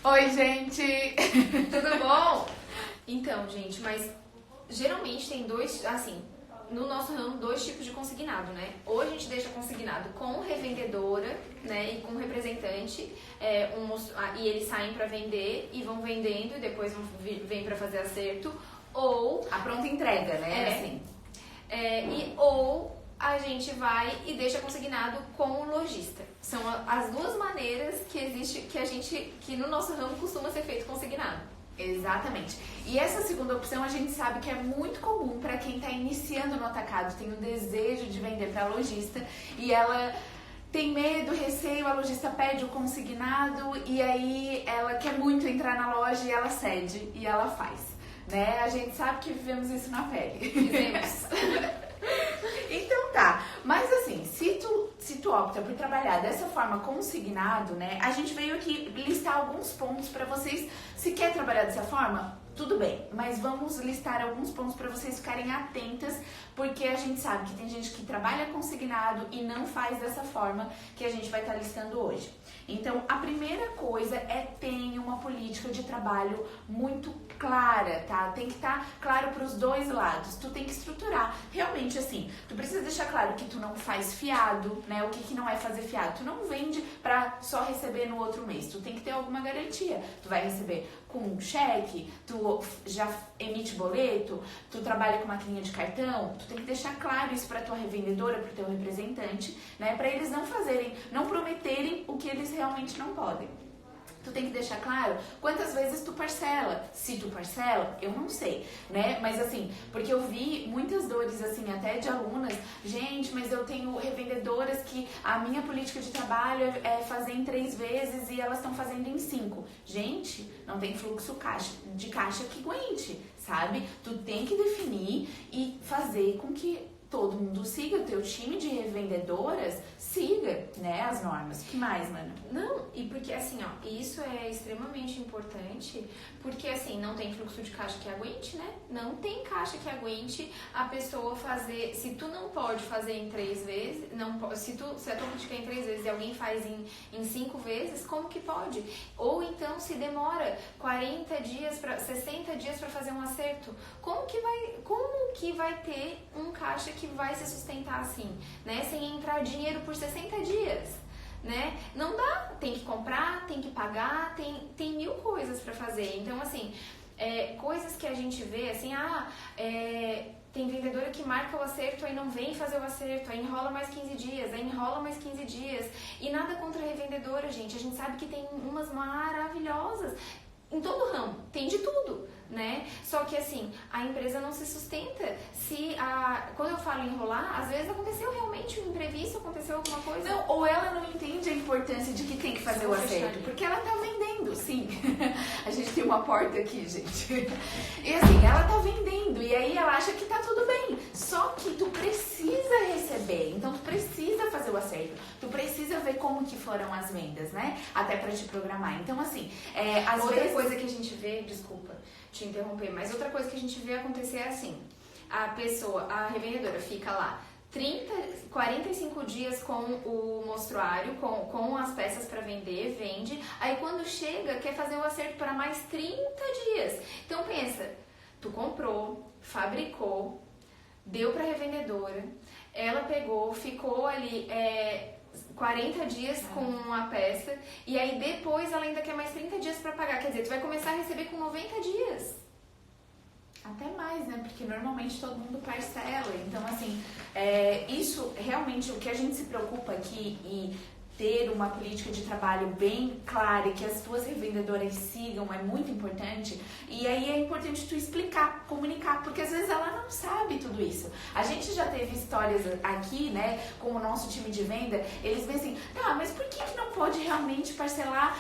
Oi, gente! Tudo bom? Então, gente, mas geralmente tem dois, assim, no nosso ramo, dois tipos de consignado, né? Ou a gente deixa consignado com revendedora, né, e com representante, e eles saem para vender e vão vendendo e depois vem para fazer acerto, ou a pronta entrega, né? Ou a gente vai e deixa consignado com o lojista. São as duas maneiras que existe, que no nosso ramo costuma ser feito consignado. Exatamente. E essa segunda opção a gente sabe que é muito comum para quem está iniciando no atacado, tem o desejo de vender para lojista e ela tem medo, receio, a lojista pede o consignado e aí ela quer muito entrar na loja e ela cede e ela faz, né? A gente sabe que vivemos isso na pele. Vivemos. Então tá, mas assim, se tu opta por trabalhar dessa forma consignado, né, a gente veio aqui listar alguns pontos pra vocês, se quer trabalhar dessa forma, tudo bem, mas vamos listar alguns pontos pra vocês ficarem atentas, porque a gente sabe que tem gente que trabalha consignado e não faz dessa forma que a gente vai estar listando hoje. Então, a primeira coisa é ter uma política de trabalho muito clara, tá? Tem que estar claro para os dois lados. Tu tem que estruturar. Realmente, assim, tu precisa deixar claro que tu não faz fiado, né? O que não é fazer fiado? Tu não vende pra só receber no outro mês. Tu tem que ter alguma garantia. Tu vai receber com cheque, tu já emite boleto, tu trabalha com maquininha de cartão. Tu tem que deixar claro isso pra tua revendedora, pro teu representante, né? Pra eles não prometerem o que eles realmente não podem. Tu tem que deixar claro quantas vezes tu parcela. Se tu parcela, eu não sei, né? Mas assim, porque eu vi muitas dores, assim, até de alunas. Gente, mas eu tenho revendedoras que a minha política de trabalho é fazer em 3 vezes e elas estão fazendo em 5. Gente, não tem fluxo de caixa que aguente, sabe? Tu tem que definir e fazer com que todo mundo siga, o teu time de revendedoras siga, né, as normas. Que mais, mano? Não, e porque assim, ó, isso é extremamente importante, porque assim, não tem fluxo de caixa que aguente, né? Não tem caixa que aguente a pessoa fazer, se tu não pode fazer em 3 vezes, se a tua política é em 3 vezes e alguém faz em 5 vezes, como que pode? Ou então se demora 40 dias, 60 dias para fazer um acerto, como que vai ter um caixa que vai se sustentar assim, né? Sem entrar dinheiro por 60 dias, né? Não dá, tem que comprar, tem que pagar, tem mil coisas para fazer. Então, assim, coisas que a gente vê, assim, tem vendedora que marca o acerto, aí não vem fazer o acerto, aí enrola mais 15 dias, aí enrola mais 15 dias. E nada contra a revendedora, gente. A gente sabe que tem umas maravilhosas. Em todo ramo, tem de tudo, né? Só que assim, a empresa não se sustenta. Quando eu falo enrolar, às vezes aconteceu realmente um imprevisto, aconteceu alguma coisa. Não, ou ela não entende a importância de que tem que fazer o acerto, porque ela tá vendendo, sim. A gente tem uma porta aqui, gente. E assim, ela tá vendendo, e aí ela acha que tá tudo bem. Só que tu precisa receber, então tu precisa fazer o acerto. Tu precisa ver como que foram as vendas, né? Até pra te programar. Então assim, outra coisa que a gente vê, desculpa te interromper, mas outra coisa que a gente vê acontecer é assim, a revendedora fica lá 45 dias com o mostruário, com as peças para vender, vende, aí quando chega quer fazer o acerto para mais 30 dias. Então pensa, tu comprou, fabricou, deu para revendedora, ela pegou, ficou ali 40 dias com a peça e aí depois ela ainda quer mais 30 dias para pagar. Quer dizer, tu vai começar a receber com 90 dias. Até mais, né? Porque normalmente todo mundo parcela. Então, assim, isso realmente o que a gente se preocupa aqui e ter uma política de trabalho bem clara e que as tuas revendedoras sigam é muito importante. E aí é importante tu explicar, comunicar, porque às vezes ela não sabe tudo isso. A gente já teve histórias aqui, né, com o nosso time de venda, eles veem assim, tá, mas por que não pode realmente parcelar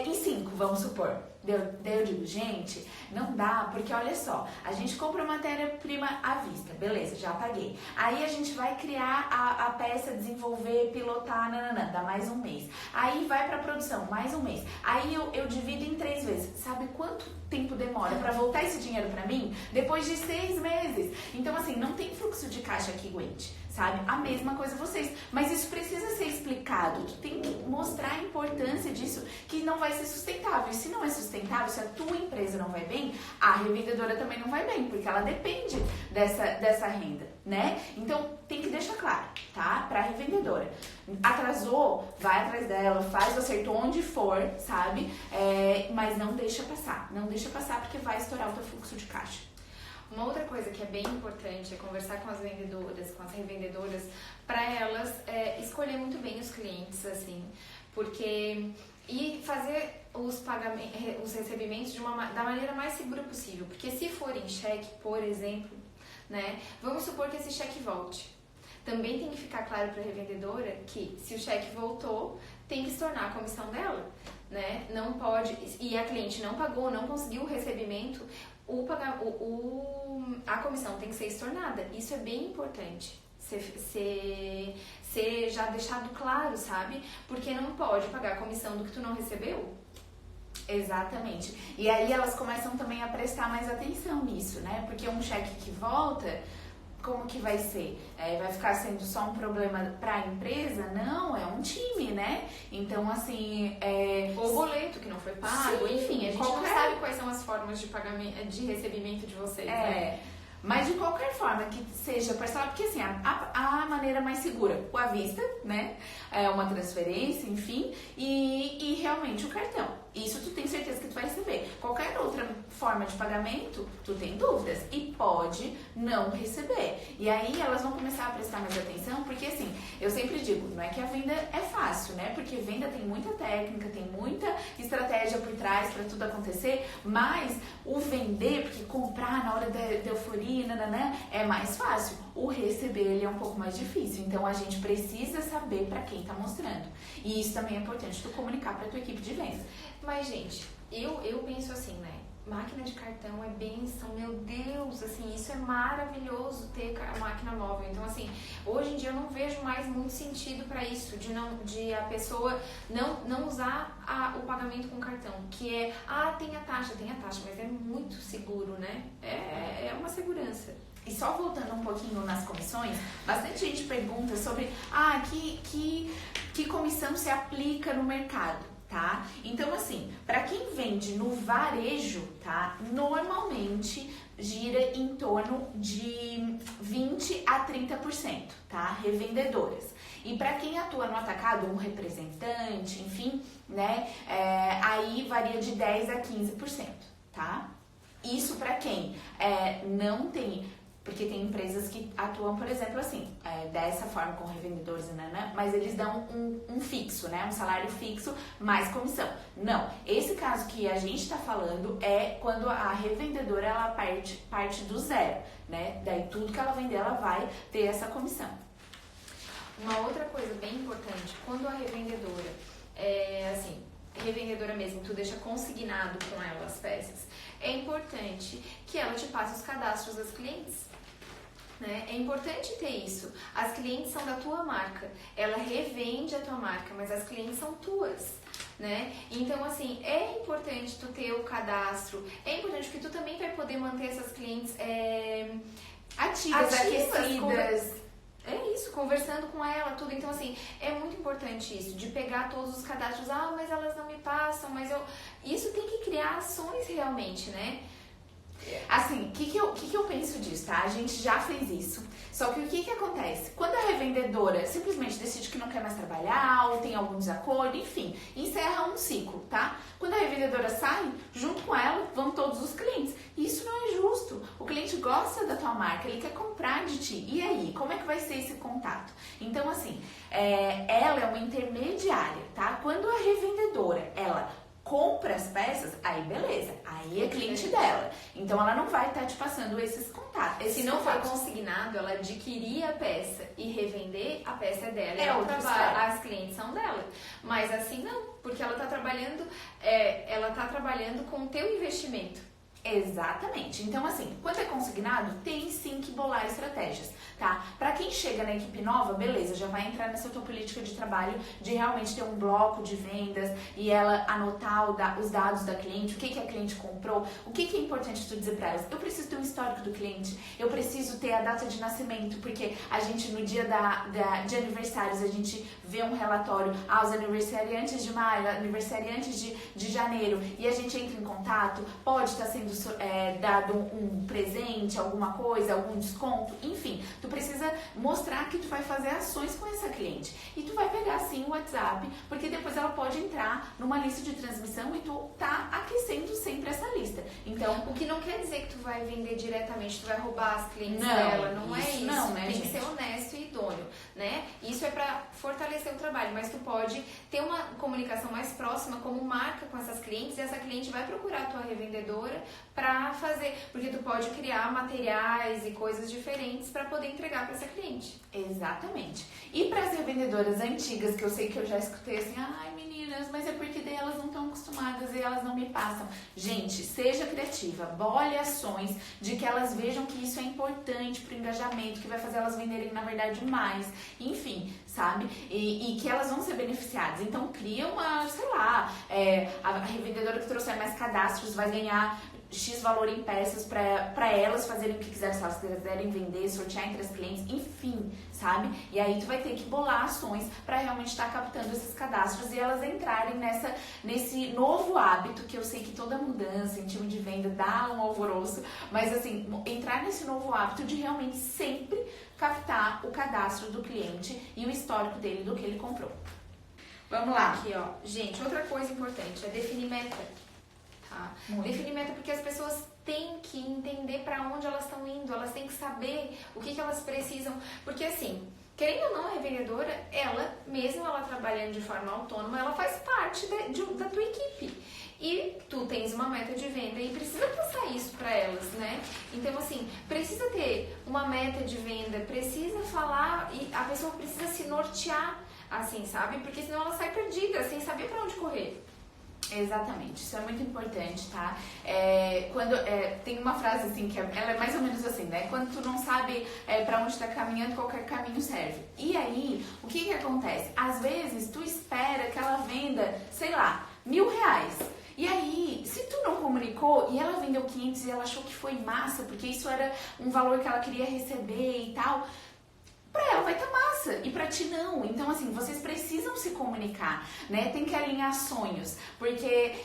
em 5, vamos supor? Daí eu digo, gente, não dá, porque olha só, a gente compra matéria-prima à vista, beleza, já paguei. Aí a gente vai criar a peça, desenvolver, pilotar, dá mais um mês. Aí vai pra produção, mais um mês. Aí eu divido em 3 vezes. Sabe quanto tempo demora pra voltar esse dinheiro pra mim? Depois de 6 meses. Então assim, não tem fluxo fluxo de caixa que aguente, sabe? A mesma coisa vocês. Mas isso precisa ser explicado. Tu tem que mostrar a importância disso, que não vai ser sustentável. E se não é sustentável, se a tua empresa não vai bem, a revendedora também não vai bem, porque ela depende dessa renda, né? Então, tem que deixar claro, tá? Pra revendedora. Atrasou, vai atrás dela, faz o acerto onde for, sabe? Mas não deixa passar. Não deixa passar, porque vai estourar o teu fluxo de caixa. Uma outra coisa que é bem importante é conversar com as vendedoras, com as revendedoras, para elas escolher muito bem os clientes, assim, porque e fazer os pagamentos, os recebimentos da maneira mais segura possível, porque se for em cheque, por exemplo, né, vamos supor que esse cheque volte. Também tem que ficar claro para a revendedora que se o cheque voltou, tem que se tornar a comissão dela, né? Não pode, e a cliente não pagou, não conseguiu o recebimento, a comissão tem que ser estornada. Isso é bem importante. Ser já deixado claro, sabe? Porque não pode pagar a comissão do que tu não recebeu. Exatamente. E aí elas começam também a prestar mais atenção nisso, né? Porque um cheque que volta, como que vai ser? Vai ficar sendo só um problema para a empresa? Não, é um time, né? Então, assim... Ou boleto que não foi pago, sim, enfim, a gente não sabe quais são as formas de pagamento, de recebimento de vocês, né? Mas de qualquer forma que seja parcelado, porque assim, a maneira mais segura, o à vista, né? Uma transferência, enfim, e realmente o cartão. Isso tu tem certeza que tu vai receber. Qualquer outra forma de pagamento, tu tem dúvidas e pode não receber. E aí elas vão começar a prestar mais atenção, porque assim, eu sempre digo, não é que a venda é fácil, né? Porque venda tem muita técnica, tem muita estratégia por trás para tudo acontecer, mas o vender, porque comprar na hora da euforia, é mais fácil. O receber, ele é um pouco mais difícil. Então, a gente precisa saber para quem tá mostrando. E isso também é importante, tu comunicar pra tua equipe de vendas. Mas, gente, eu penso assim, né? Máquina de cartão é bênção, meu Deus, assim, isso é maravilhoso ter a máquina móvel. Então, assim, hoje em dia eu não vejo mais muito sentido para isso, de a pessoa não usar o pagamento com cartão, que tem a taxa, mas é muito seguro, né? É uma segurança. E só voltando um pouquinho nas comissões, bastante gente pergunta sobre que comissão se aplica no mercado, tá? Então, assim, para quem vende no varejo, tá? Normalmente gira em torno de 20 a 30%, tá? Revendedoras. E para quem atua no atacado, um representante, enfim, né? Aí varia de 10 a 15%, tá? Isso para quem não tem... Porque tem empresas que atuam, por exemplo, assim, dessa forma com revendedores, né? Mas eles dão um fixo, né? Um salário fixo mais comissão. Não, esse caso que a gente está falando é quando a revendedora ela parte do zero, né? Daí tudo que ela vender, ela vai ter essa comissão. Uma outra coisa bem importante, quando a revendedora revendedora mesmo, tu deixa consignado com ela as peças, é importante que ela te passe os cadastros das clientes. Né? É importante ter isso. As clientes são da tua marca. Ela revende a tua marca, mas as clientes são tuas. Né? Então, assim, é importante tu ter o cadastro. É importante porque tu também vai poder manter essas clientes ativas, aquecidas. É isso, conversando com ela, tudo. Então, assim, é muito importante isso, de pegar todos os cadastros. Mas elas não me passam, mas eu... Isso tem que criar ações realmente, né? Assim, o que eu penso disso, tá? A gente já fez isso. Só que o que acontece? Quando a revendedora simplesmente decide que não quer mais trabalhar, ou tem algum desacordo, enfim, encerra um ciclo, tá? Quando a revendedora sai, junto com ela vão todos os clientes. E isso não é justo. O cliente gosta da tua marca, ele quer comprar de ti. E aí, como é que vai ser esse contato? Então, assim, ela é uma intermediária, tá? Quando a revendedora, ela compra as peças, aí beleza, aí é cliente dela. Então ela não vai estar te passando esses contatos. Se não for consignado, ela adquirir a peça e revender, a peça é dela. As clientes são dela. Mas assim não, porque ela está trabalhando com o teu investimento. Exatamente. Então, assim, quando é consignado, tem sim que bolar estratégias, tá? Pra quem chega na equipe nova, beleza, já vai entrar nessa tua política de trabalho de realmente ter um bloco de vendas e ela anotar os dados da cliente, o que a cliente comprou, o que é importante tu dizer pra elas. Eu preciso ter um histórico do cliente, eu preciso ter a data de nascimento, porque a gente, no dia de aniversários, a gente vê um relatório, os aniversariantes de maio, aniversariantes de janeiro, e a gente entra em contato, pode estar sendo dado um presente, alguma coisa, algum desconto, enfim, tu precisa mostrar que tu vai fazer ações com essa cliente e tu vai pegar sim o WhatsApp, porque depois ela pode entrar numa lista de transmissão e tu tá aquecendo sempre essa lista. Então, o que não quer dizer que tu vai vender diretamente, tu vai roubar as clientes não, dela, não é isso. Não, né, tem gente? que ser honesto e idôneo, né? Isso é pra fortalecer o trabalho, mas tu pode ter uma comunicação mais próxima como marca com essas clientes e essa cliente vai procurar a tua revendedora pra fazer, porque tu pode criar materiais e coisas diferentes pra poder entregar pra essa cliente. Exatamente. E para as revendedoras antigas, que eu sei que eu já escutei assim, ai meninas, mas é porque daí elas não estão acostumadas e elas não me passam. Gente, seja criativa, bole ações de que elas vejam que isso é importante pro engajamento, que vai fazer elas venderem na verdade mais, enfim, sabe? E que elas vão ser beneficiadas. Então cria uma, sei lá, a revendedora que trouxer mais cadastros vai ganhar X valor em peças para elas fazerem o que quiserem, se elas quiserem vender, sortear entre as clientes, enfim, sabe? E aí tu vai ter que bolar ações para realmente estar captando esses cadastros e elas entrarem nesse novo hábito, que eu sei que toda mudança em time de venda dá um alvoroço, mas assim, entrar nesse novo hábito de realmente sempre captar o cadastro do cliente e o histórico dele do que ele comprou. Vamos lá. Aqui, ó. Gente, outra coisa importante é definir meta. Tá? Definir meta porque as pessoas têm que entender para onde elas estão indo, elas têm que saber o que elas precisam, porque assim, querendo ou não, a revendedora, ela, mesmo ela trabalhando de forma autônoma, ela faz parte da tua equipe. E tu tens uma meta de venda e precisa passar isso para elas, né? Então, assim, precisa ter uma meta de venda, precisa falar e a pessoa precisa se nortear, assim, sabe? Porque senão ela sai perdida, sem saber para onde correr. Exatamente, isso é muito importante, tá? Tem uma frase assim, que ela é mais ou menos assim, né? Quando tu não sabe pra onde tá caminhando, qualquer caminho serve. E aí, o que acontece? Às vezes, tu espera que ela venda, sei lá, R$1.000. E aí, se tu não comunicou e ela vendeu 500 e ela achou que foi massa, porque isso era um valor que ela queria receber e tal, pra ela vai estar massa e pra ti não. Então, assim, vocês precisam se comunicar, né? Tem que alinhar sonhos, porque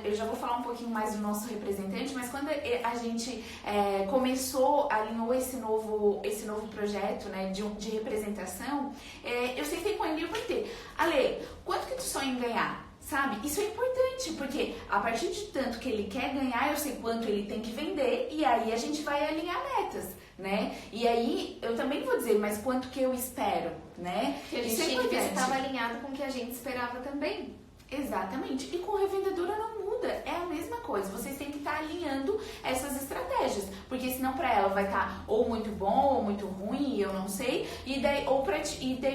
eu já vou falar um pouquinho mais do nosso representante, mas quando a gente alinhou esse novo projeto, né, de representação, eu sentei com ele e eu perguntei, Ale, quanto que tu sonha em ganhar? Sabe? Isso é importante, porque a partir de tanto que ele quer ganhar, eu sei quanto ele tem que vender e aí a gente vai alinhar metas, né? E aí eu também vou dizer, mas quanto que eu espero, né? Que a gente tinha que ver se estava alinhado com o que a gente esperava também. Exatamente. E com revendedora não muda, é a mesma coisa. Vocês têm que estar alinhando essas estratégias, porque senão pra ela vai estar ou muito bom ou muito ruim, eu não sei, e daí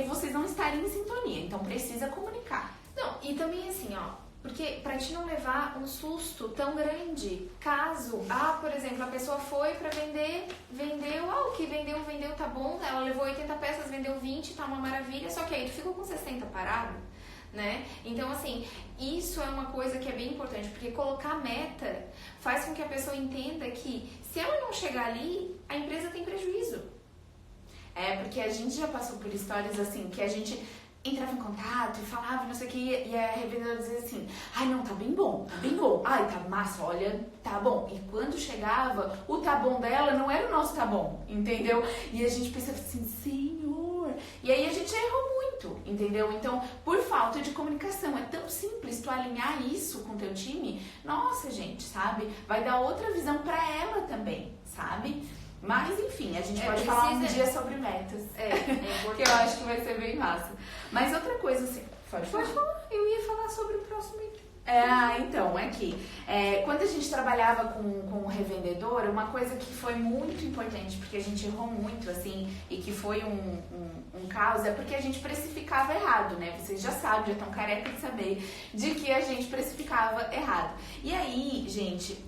vocês não estarem em sintonia. Então precisa comunicar. Não, e também assim, ó, porque pra te não levar um susto tão grande, caso, por exemplo, a pessoa foi pra vender, vendeu, o que vendeu, tá bom, ela levou 80 peças, vendeu 20, tá uma maravilha, só que aí tu ficou com 60 parado, né? Então, assim, isso é uma coisa que é bem importante, porque colocar meta faz com que a pessoa entenda que se ela não chegar ali, a empresa tem prejuízo. Porque a gente já passou por histórias assim, que a gente entrava em contato e falava, não sei o que, e a revendedora dizia assim, ai não, tá bem bom, ai tá massa, olha, tá bom. E quando chegava, o tá bom dela não era o nosso tá bom, entendeu? E a gente pensava assim, senhor, e aí a gente errou muito, entendeu? Então, por falta de comunicação, é tão simples tu alinhar isso com o teu time, nossa gente, sabe? Vai dar outra visão pra ela também, sabe? Mas, enfim, a gente pode falar um dia sobre metas. Que eu acho que vai ser bem massa. Mas outra coisa, assim... Pode falar. Eu ia falar sobre o próximo item. Então, quando a gente trabalhava com revendedor, uma coisa que foi muito importante, porque a gente errou muito, assim, e que foi um caos, é porque a gente precificava errado, né? Vocês já sabem, já estão careca de saber de que a gente precificava errado. E aí, gente,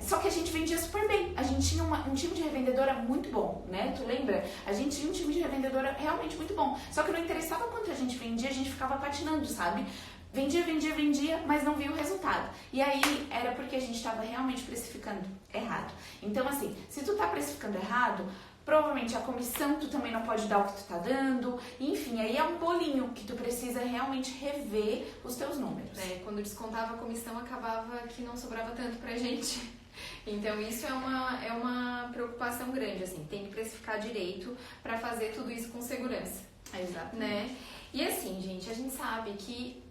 só que a gente vendia super bem. A gente tinha um time de revendedora muito bom, né? Tu lembra? A gente tinha um time de revendedora realmente muito bom. Só que não interessava quanto a gente vendia, a gente ficava patinando, sabe? Vendia, mas não via o resultado. E aí, era porque a gente estava realmente precificando errado. Então, assim, se tu tá precificando errado, provavelmente a comissão tu também não pode dar o que tu tá dando. Enfim, aí é um bolinho que tu precisa realmente rever os teus números. Quando descontava a comissão, acabava que não sobrava tanto pra gente. Então, isso é uma preocupação grande, assim. Tem que precificar direito pra fazer tudo isso com segurança. Exato. Né? E assim, gente, a gente sabe que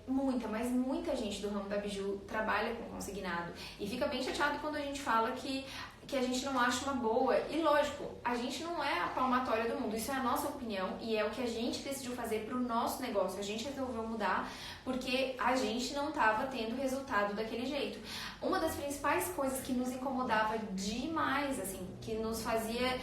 muita gente do ramo da biju trabalha com consignado e fica bem chateado quando a gente fala que a gente não acha uma boa. E lógico, a gente não é a palmatória do mundo, isso é a nossa opinião e é o que a gente decidiu fazer pro nosso negócio. A gente resolveu mudar porque a gente não estava tendo resultado daquele jeito. Uma das principais coisas que nos incomodava demais, assim, que nos fazia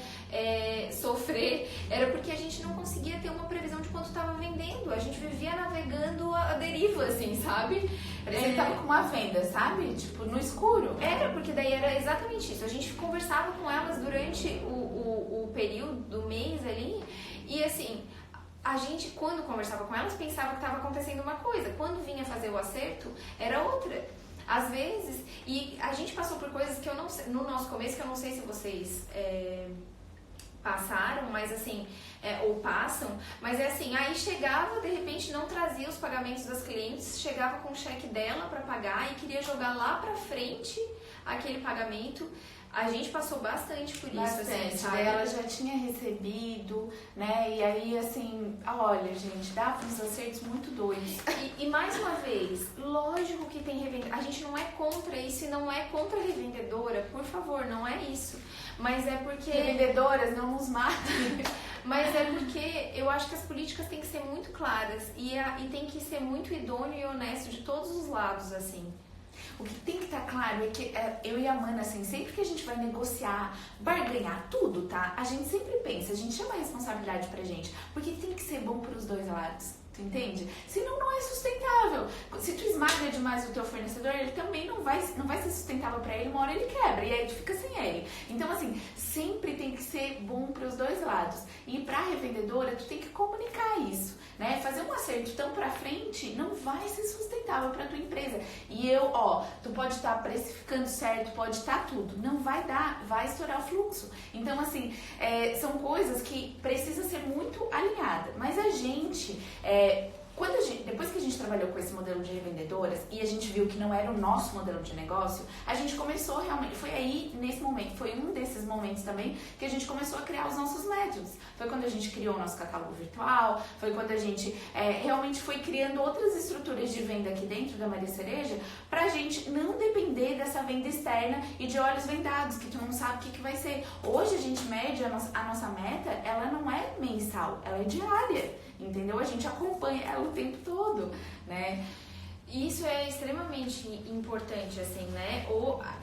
sofrer, era porque a gente não conseguia ter uma previsão de quanto estava vendendo. A gente vivia navegando a deriva, assim, sabe? Parecia que tava com uma venda, sabe? Tipo, no escuro. Era, porque daí era exatamente isso. A gente conversava com elas durante o período do mês ali e assim, a gente quando conversava com elas pensava que estava acontecendo uma coisa, quando vinha fazer o acerto era outra. Às vezes, e a gente passou por coisas que eu não sei, no nosso começo, que eu não sei se vocês passaram, mas assim, ou passam, mas é assim, aí chegava, de repente não trazia os pagamentos das clientes, chegava com o cheque dela para pagar e queria jogar lá pra frente aquele pagamento. A gente passou bastante por isso, assim, sabe? Ela já tinha recebido, né? E aí, assim, olha, gente, dá uns acertos muito doidos. E mais uma vez, lógico que tem revendedora. A gente não é contra isso e não é contra a revendedora, por favor, não é isso. Mas é porque... Revendedoras, não nos matem. Mas é porque eu acho que as políticas têm que ser muito claras e tem que ser muito idôneo e honesto de todos os lados, assim. O que tem que estar claro é que eu e a Mana, assim, sempre que a gente vai negociar, barganhar tudo, tá? A gente sempre pensa, a gente chama a responsabilidade pra gente, porque tem que ser bom pros dois lados, tu entende? Senão não é sustentável. Se tu esmaga demais o teu fornecedor, ele também não vai ser sustentável pra ele, uma hora ele quebra, e aí tu fica sem ele. Então, assim, sempre tem que ser bom pros dois lados. E pra revendedora, tu tem que comunicar isso, né? Fazer um acerto tão pra frente não vai ser sustentável pra tua empresa. E tu pode estar precificando certo, pode estar tudo, não vai dar, vai estourar o fluxo. Então, assim, são coisas que precisam ser muito alinhadas. Mas a gente, depois que a gente trabalhou com esse modelo de revendedoras e a gente viu que não era o nosso modelo de negócio, a gente começou realmente, foi aí nesse momento, foi um desses momentos também que a gente começou a criar os nossos métodos. Foi quando a gente criou o nosso catálogo virtual, foi quando a gente realmente foi criando outras estruturas de venda aqui dentro da Maria Cereja, pra gente não depender dessa venda externa e de olhos vendados, que tu não sabe o que vai ser. Hoje a gente mede, a nossa meta, ela não é mensal, ela é diária. Entendeu? A gente acompanha ela o tempo todo, né? E isso é extremamente importante, assim, né?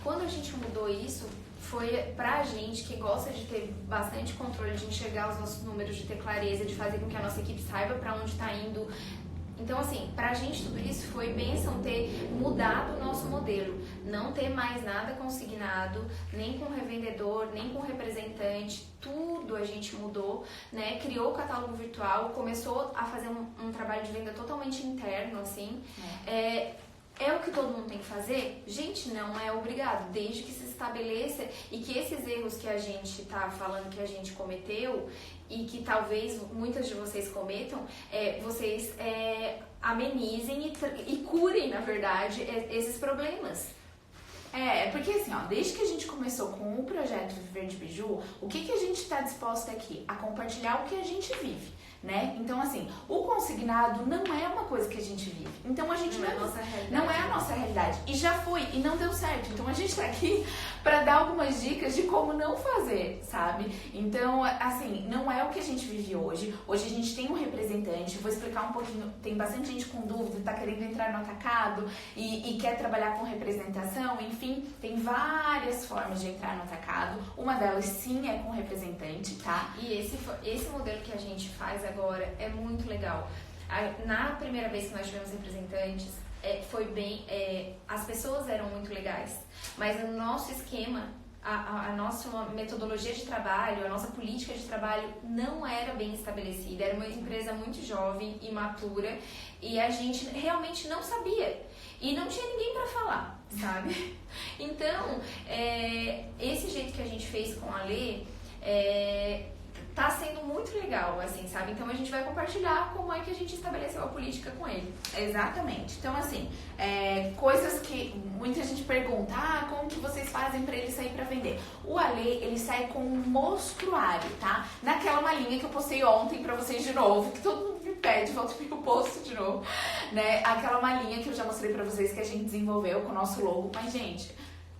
Quando a gente mudou isso, foi pra gente que gosta de ter bastante controle, de enxergar os nossos números, de ter clareza, de fazer com que a nossa equipe saiba pra onde tá indo. Então, assim, pra gente tudo isso foi bênção ter mudado o nosso modelo. Não ter mais nada consignado, nem com revendedor, nem com representante. Tudo a gente mudou, né? Criou o catálogo virtual, começou a fazer um trabalho de venda totalmente interno, assim. É o que todo mundo tem que fazer? Gente, não é obrigado, desde que se estabeleça e que esses erros que a gente tá falando que a gente cometeu e que talvez muitas de vocês cometam, vocês amenizem e curem, na verdade, esses problemas. Porque assim, desde que a gente começou com o projeto Viver de Biju, o que a gente está disposto aqui? A compartilhar o que a gente vive, né? Então, assim, o consignado não é uma coisa que a gente vive. Então, a gente não é a nossa realidade. Não é a nossa realidade. E já foi, e não deu certo. Então, a gente tá aqui pra dar algumas dicas de como não fazer, sabe? Então, assim, não é o que a gente vive hoje. Hoje a gente tem um representante, vou explicar um pouquinho, tem bastante gente com dúvida, tá querendo entrar no atacado e quer trabalhar com representação, enfim, tem várias formas de entrar no atacado. Uma delas, sim, é com representante, tá? E esse modelo que a gente faz agora é muito legal. Na primeira vez que nós tivemos representantes, foi bem... as pessoas eram muito legais, mas o nosso esquema, a nossa metodologia de trabalho, a nossa política de trabalho não era bem estabelecida. Era uma empresa muito jovem, imatura, e a gente realmente não sabia. E não tinha ninguém para falar, sabe? Então, esse jeito que a gente fez com a Lê tá sendo muito legal, assim, sabe? Então a gente vai compartilhar como é que a gente estabeleceu a política com ele. Exatamente. Então, assim, coisas que muita gente pergunta, como que vocês fazem pra ele sair pra vender? O Alê, ele sai com um mostruário, tá? Naquela malinha que eu postei ontem pra vocês de novo, que todo mundo me pede, volta e eu posto de novo, né? Aquela malinha que eu já mostrei pra vocês que a gente desenvolveu com o nosso logo. Mas, gente,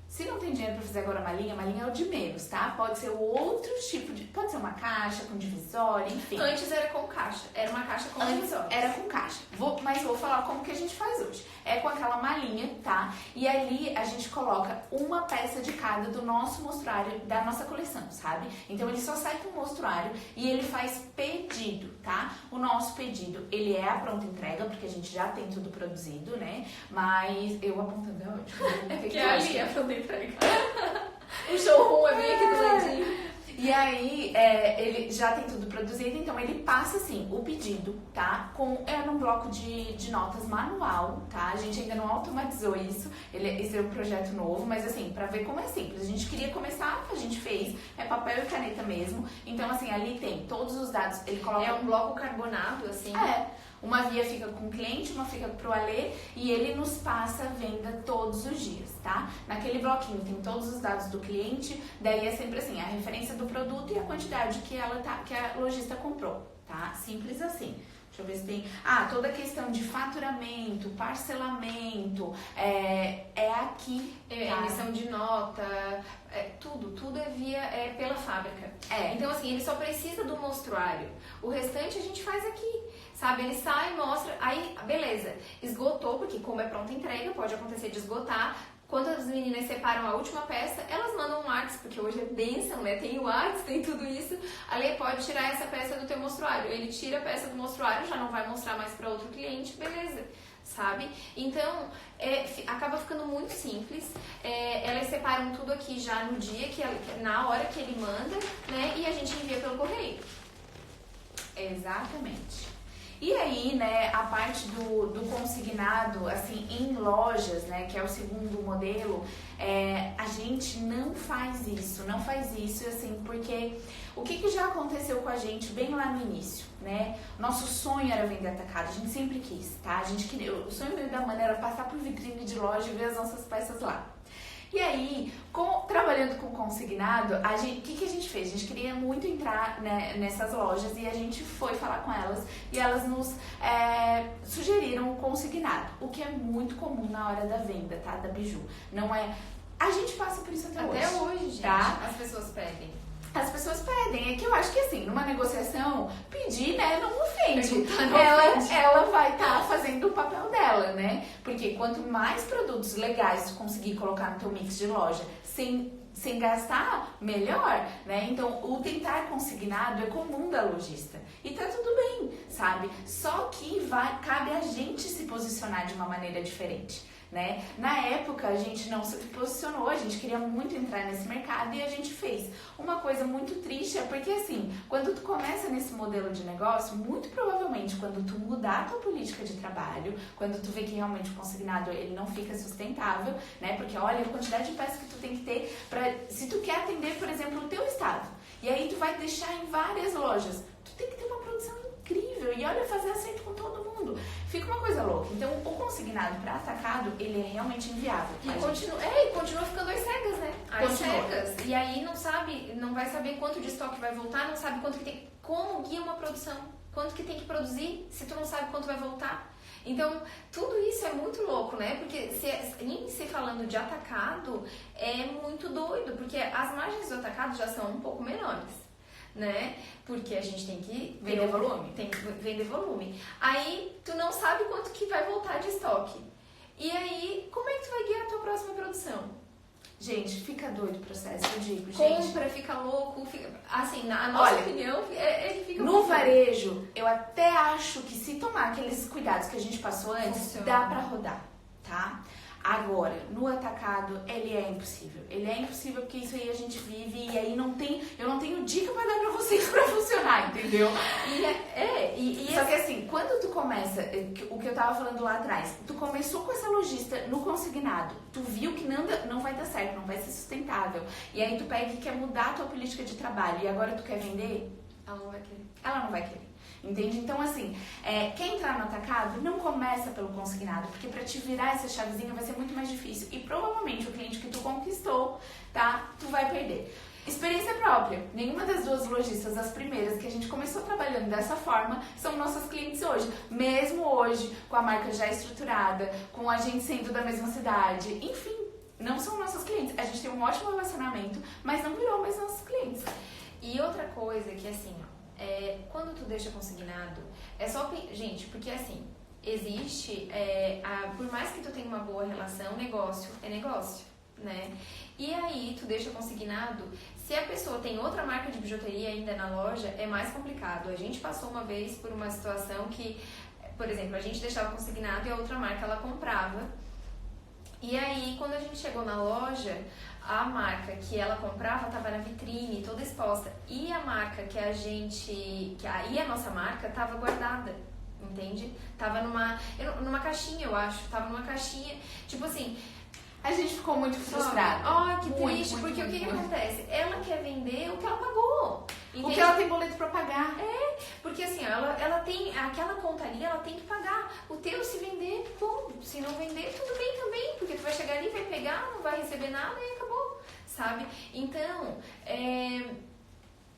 se não tem dinheiro pra fazer agora a malinha é o de menos, tá? Pode ser outro tipo de... Pode ser uma caixa com divisória, enfim. Antes era com caixa. Era uma caixa com divisória. Era com caixa. Mas vou falar como que a gente faz hoje. É com aquela malinha, tá? E ali a gente coloca uma peça de cada do nosso mostruário, da nossa coleção, sabe? Então ele só sai com o mostruário e ele faz pedido, tá? O nosso pedido, ele é a pronta entrega, porque a gente já tem tudo produzido, né? Mas eu apontando é ótimo. Que ali é a pronta entrega. O showroom é bem aqui do ladinho. E aí, ele já tem tudo produzido, então ele passa, assim, o pedido, tá? Num bloco de notas manual, tá? A gente ainda não automatizou isso, esse é um projeto novo, mas assim, pra ver como é simples. A gente queria começar, a gente fez, é papel e caneta mesmo. Então, assim, ali tem todos os dados, ele coloca... É um bloco carbonado, assim. Uma via fica com o cliente, uma fica pro Alê e ele nos passa a venda todos os dias, tá? Naquele bloquinho tem todos os dados do cliente, daí é sempre assim, a referência do produto e a quantidade que a lojista comprou, tá? Simples assim. Deixa eu ver se tem... toda a questão de faturamento, parcelamento, é aqui. Tá? Emissão de nota, tudo é pela fábrica. Então, assim, ele só precisa do mostruário. O restante a gente faz aqui, sabe? Ele sai, mostra, aí, beleza, esgotou, porque como é pronta entrega, pode acontecer de esgotar. Quando as meninas separam a última peça, elas mandam um WhatsApp, porque hoje é bênção, né? Tem o WhatsApp, tem tudo isso. A Lê pode tirar essa peça do teu mostruário. Ele tira a peça do mostruário, já não vai mostrar mais para outro cliente, beleza, sabe? Então, acaba ficando muito simples. Elas separam tudo aqui já no dia, na hora que ele manda, né? E a gente envia pelo correio. Exatamente. E aí, né, a parte do consignado, assim, em lojas, né, que é o segundo modelo, a gente não faz isso, assim, porque o que já aconteceu com a gente bem lá no início, né? Nosso sonho era vender atacado, a gente sempre quis, tá? O sonho da Mana era passar por vitrine de loja e ver as nossas peças lá. E aí, trabalhando com consignado, o que a gente fez? A gente queria muito entrar, né, nessas lojas e a gente foi falar com elas e elas nos sugeriram o consignado, o que é muito comum na hora da venda, tá? Da biju. Não é... A gente passa por isso até hoje. Até hoje, gente, tá? As pessoas pedem. As pessoas pedem, é que eu acho que assim, numa negociação, pedir, né, não ofende. Ofende. Ela vai estar fazendo o papel dela, né? Porque quanto mais produtos legais tu conseguir colocar no teu mix de loja, sem gastar, melhor, né? Então, o tentar consignado é comum da lojista. E tá tudo bem, sabe? Só que cabe a gente se posicionar de uma maneira diferente. Né? Na época a gente não se posicionou, a gente queria muito entrar nesse mercado e a gente fez. Uma coisa muito triste é porque assim, quando tu começa nesse modelo de negócio, muito provavelmente quando tu mudar a tua política de trabalho, quando tu vê que realmente o consignado ele não fica sustentável, né? Porque olha a quantidade de peças que tu tem que ter se tu quer atender, por exemplo, o teu estado. E aí tu vai deixar em várias lojas. Tu tem que ter uma produção incrível e olha, fazer acerto com todo mundo. Fica uma coisa louca. Então, o consignado para atacado, ele é realmente inviável. E continua ficando às cegas, né? Às cegas. E aí não vai saber quanto de estoque vai voltar, não sabe quanto que tem. Como guia uma produção? quanto que tem que produzir, se tu não sabe quanto vai voltar. Então, tudo isso é muito louco, né? Porque se falando de atacado, é muito doido, porque as margens do atacado já são um pouco menores, né? Porque a gente tem que vender volume. Tem que vender volume. Aí, tu não sabe quanto que vai voltar de estoque. E aí, como é que tu vai guiar a tua próxima produção? Gente, fica doido o processo, eu digo, Compra, gente. fica louco, fica... Assim, na nossa opinião, ele fica... No varejo, eu até acho que se tomar aqueles cuidados que a gente passou antes, Funciona. dá pra rodar, tá? Agora, no atacado, ele é impossível. Ele é impossível porque isso aí a gente vive e aí eu não tenho dica pra dar pra vocês pra funcionar, entendeu? Só que assim, quando tu começa, o que eu tava falando lá atrás, tu começou com essa lojista no consignado, tu viu que não vai dar certo, não vai ser sustentável, e aí tu pega e quer mudar a tua política de trabalho e agora tu quer vender, Ela não vai querer. ela não vai querer. Entende? Então, assim, quem entrar no atacado não começa pelo consignado, porque pra te virar essa chavezinha vai ser muito mais difícil. E provavelmente o cliente que tu conquistou, tá? Tu vai perder. Experiência própria. Nenhuma das duas lojistas, as primeiras que a gente começou trabalhando dessa forma, são nossas clientes hoje. Mesmo hoje, com a marca já estruturada, com a gente sendo da mesma cidade, enfim, não são nossas clientes. A gente tem um ótimo relacionamento, mas não virou mais nossos clientes. E outra coisa que, assim, quando tu deixa consignado, é só... Gente, porque assim, existe, por mais que tu tenha uma boa relação, negócio é negócio, né? E aí, tu deixa consignado, se a pessoa tem outra marca de bijuteria ainda na loja, é mais complicado. A gente passou uma vez por uma situação que, por exemplo, a gente deixava consignado e a outra marca, ela comprava. E aí, quando a gente chegou na loja, a marca que ela comprava estava na vitrine, toda exposta. E a marca a nossa marca estava guardada, entende? Tava numa caixinha, eu acho. Tava numa caixinha, tipo assim... A gente ficou muito frustrada. Oh, que muito, triste, muito, porque muito, o que muito. acontece? Ela quer vender o que ela pagou. O que ela tem boleto pra pagar. Porque assim, ela tem aquela conta ali, ela tem que pagar. O teu, se vender, bom. Se não vender, tudo bem também. Porque tu vai chegar ali, vai pegar, não vai receber nada e acabou, sabe? Então,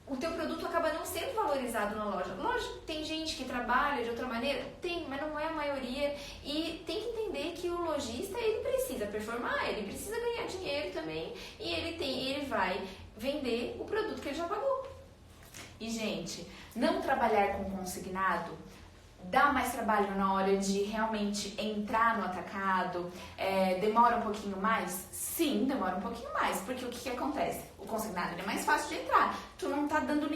o teu produto acaba não sendo valorizado na loja. Lógico, tem gente que trabalha de outra maneira? Tem, mas não é a maioria. E tem que entender que o lojista, ele precisa performar, ele precisa ganhar dinheiro também. E ele vai vender o produto que ele já pagou. E, gente, não trabalhar com consignado dá mais trabalho na hora de realmente entrar no atacado? Demora um pouquinho mais? Sim, demora um pouquinho mais, porque o que acontece? O consignado é mais fácil de entrar. Tu não tá dando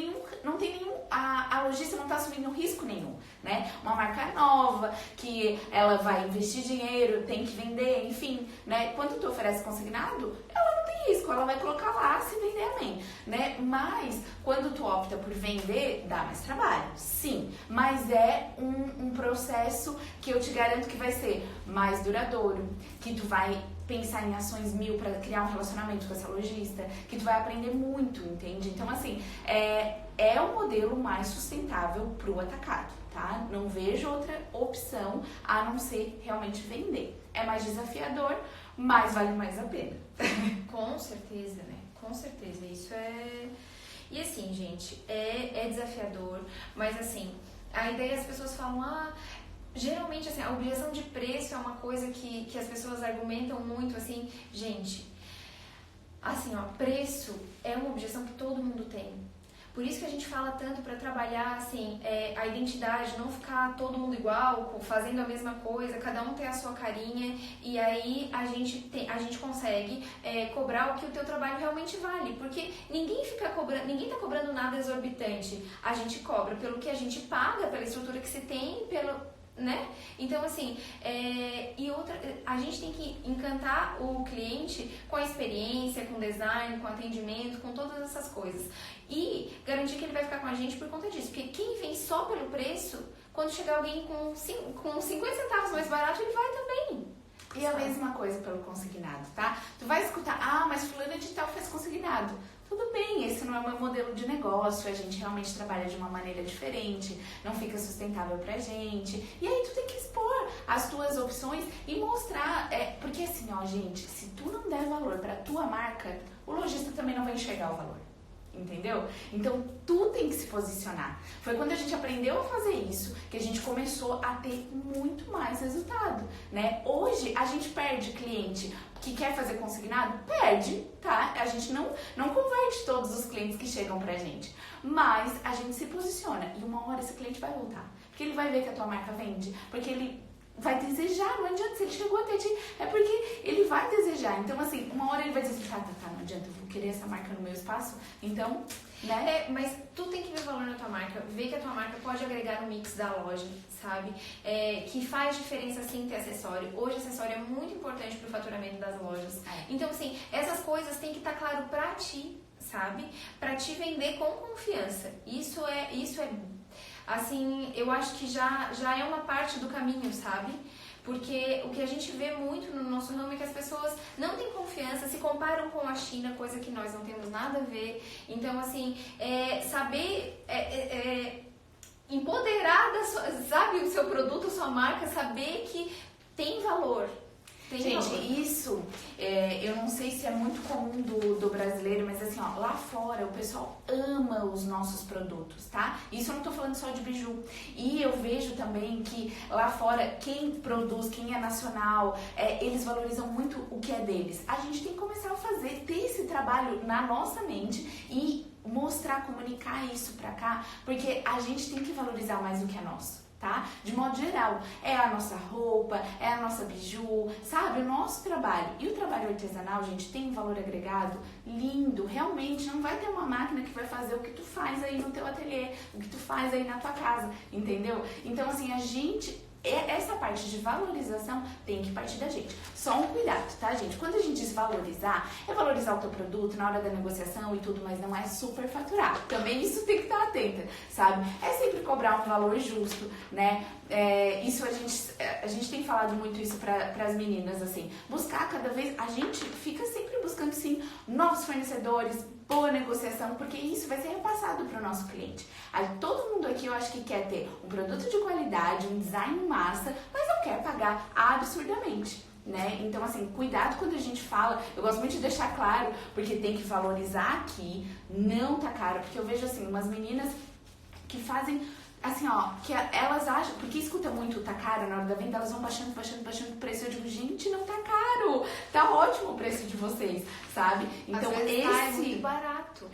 a lojista não tá assumindo risco nenhum, né? Uma marca nova, que ela vai investir dinheiro, tem que vender, enfim, né? Quando tu oferece consignado, ela não tem risco, ela vai colocar lá, se vender, amém, né? Mas, quando tu opta por vender, dá mais trabalho, sim, mas é um processo que eu te garanto que vai ser mais duradouro, que tu vai pensar em ações 1000 para criar um relacionamento com essa lojista, que tu vai aprender muito, entende? Então, assim, é o modelo mais sustentável pro atacado, tá? Não vejo outra opção a não ser realmente vender. É mais desafiador, mas vale mais a pena. Com certeza, né? Com certeza. Isso é... E assim, gente, é desafiador, mas assim, a ideia as pessoas falam, geralmente, assim, a objeção de preço é uma coisa que as pessoas argumentam muito, assim, gente, assim, preço é uma objeção que todo mundo tem. Por isso que a gente fala tanto para trabalhar, assim, a identidade, não ficar todo mundo igual, fazendo a mesma coisa, cada um tem a sua carinha, e aí a gente consegue cobrar o que o teu trabalho realmente vale, porque ninguém tá cobrando nada exorbitante. A gente cobra pelo que a gente paga, pela estrutura que se tem, né? Então, assim, a gente tem que encantar o cliente com a experiência, com o design, com o atendimento, com todas essas coisas. E garantir que ele vai ficar com a gente por conta disso. Porque quem vem só pelo preço, quando chegar alguém com 50 centavos mais barato, ele vai também. E a mesma coisa pelo consignado, tá? Tu vai escutar, mas fulano de tal fez consignado. Tudo bem, esse não é o meu modelo de negócio, a gente realmente trabalha de uma maneira diferente, não fica sustentável pra gente. E aí tu tem que expor as tuas opções e mostrar, porque assim, gente, se tu não der valor pra tua marca, o lojista também não vai enxergar o valor. entendeu? Então, tu tem que se posicionar. Foi quando a gente aprendeu a fazer isso que a gente começou a ter muito mais resultado, né? Hoje, a gente perde cliente que quer fazer consignado? Perde, tá? A gente não converte todos os clientes que chegam pra gente, mas a gente se posiciona e uma hora esse cliente vai voltar, porque ele vai ver que a tua marca vende, porque ele vai desejar, não adianta, se ele chegou até ti, é porque ele vai desejar. Então, assim, uma hora ele vai dizer assim, tá, não adianta, eu vou querer essa marca no meu espaço, então, né? Mas tu tem que ver valor na tua marca, ver que a tua marca pode agregar no mix da loja, sabe? Que faz diferença sim ter acessório. Hoje acessório é muito importante pro faturamento das lojas. Então, assim, essas coisas tem que estar claro pra ti, sabe? Pra te vender com confiança. Isso é assim, eu acho que já é uma parte do caminho, sabe? Porque o que a gente vê muito no nosso ramo é que as pessoas não têm confiança, se comparam com a China, coisa que nós não temos nada a ver. Então, assim, saber empoderar sabe, o seu produto, a sua marca, saber que tem valor. Gente, isso, eu não sei se é muito comum do brasileiro, mas assim, ó, lá fora o pessoal ama os nossos produtos, tá? Isso eu não tô falando só de biju. E eu vejo também que lá fora, quem produz, quem é nacional, eles valorizam muito o que é deles. A gente tem que começar a ter esse trabalho na nossa mente e mostrar, comunicar isso pra cá, porque a gente tem que valorizar mais o que é nosso. Tá? De modo geral, é a nossa roupa, é a nossa biju, sabe? O nosso trabalho. E o trabalho artesanal, gente, tem um valor agregado lindo. Realmente, não vai ter uma máquina que vai fazer o que tu faz aí no teu ateliê, o que tu faz aí na tua casa, entendeu? Então, assim, essa parte de valorização tem que partir da gente. Só um cuidado, tá, gente? Quando a gente diz valorizar, é valorizar o teu produto na hora da negociação e tudo, mas não é superfaturar. Também isso tem que estar atenta, sabe? É sempre cobrar um valor justo, né? Isso a gente tem falado muito isso para as meninas, assim. Buscar cada vez... A gente fica sempre buscando, sim, novos fornecedores, boa negociação, porque isso vai ser repassado para o nosso cliente. Todo mundo aqui, eu acho que quer ter um produto de qualidade, um design massa, mas não quer pagar absurdamente, né? Então, assim, cuidado quando a gente fala, eu gosto muito de deixar claro, porque tem que valorizar aqui, não tá caro, porque eu vejo, assim, umas meninas que fazem, assim, ó, que elas acham, porque escuta muito tá caro na hora da venda, elas vão baixando o preço. Eu digo, gente, não tá caro, tá ótimo o preço de vocês, sabe? Então, às vezes é muito barato.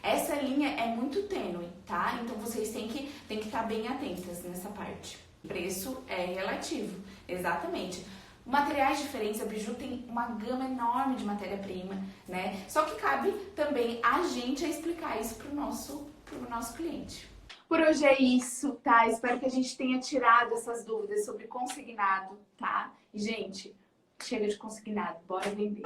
Essa linha é muito tênue, tá? Então, vocês têm que estar bem atentas nessa parte. Preço é relativo, exatamente. Materiais diferentes, a Biju tem uma gama enorme de matéria-prima, né? Só que cabe também a gente a explicar isso pro nosso cliente. Por hoje é isso, tá? Espero que a gente tenha tirado essas dúvidas sobre consignado, tá? E, gente, chega de consignado, bora vender!